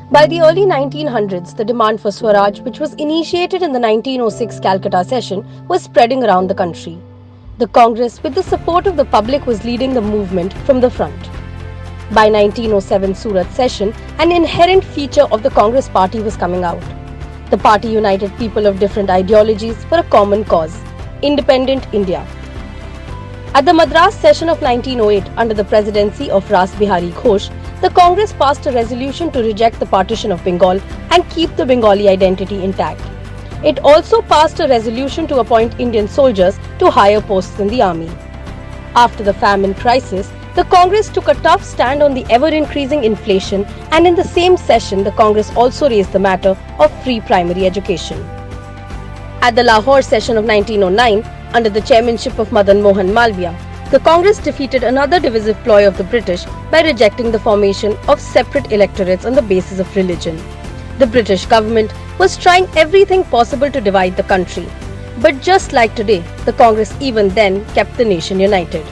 By the early 1900s, the demand for Swaraj, which was initiated in the 1906 Calcutta session, was spreading around the country. The Congress, with the support of the public, was leading the movement from the front. By 1907 Surat session, an inherent feature of the Congress party was coming out. The party united people of different ideologies for a common cause, independent India. At the Madras session of 1908, under the presidency of Ras Bihari Ghosh, the Congress passed a resolution to reject the partition of Bengal and keep the Bengali identity intact. It also passed a resolution to appoint Indian soldiers to higher posts in the army. After the famine crisis, the Congress took a tough stand on the ever-increasing inflation, and in the same session, the Congress also raised the matter of free primary education. At the Lahore session of 1909, under the chairmanship of Madan Mohan Malviya, the Congress defeated another divisive ploy of the British by rejecting the formation of separate electorates on the basis of religion. The British government was trying everything possible to divide the country. But just like today, the Congress even then kept the nation united.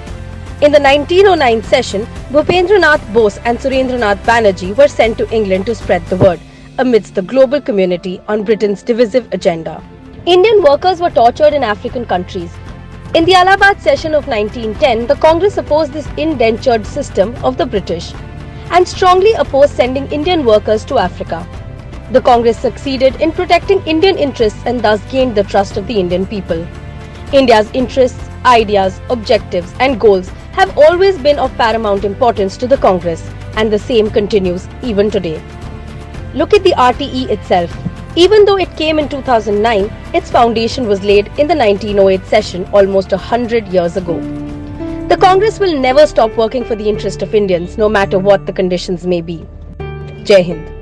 In the 1909 session, Bhupendranath Bose and Surendranath Banerjee were sent to England to spread the word amidst the global community on Britain's divisive agenda. Indian workers were tortured in African countries. In the Allahabad session of 1910, the Congress opposed this indentured system of the British and strongly opposed sending Indian workers to Africa. The Congress succeeded in protecting Indian interests and thus gained the trust of the Indian people. India's interests, ideas, objectives and goals have always been of paramount importance to the Congress, and the same continues even today. Look at the RTE itself. Even though it came in 2009, its foundation was laid in the 1908 session almost 100 years ago. The Congress will never stop working for the interest of Indians, no matter what the conditions may be. Jai Hind.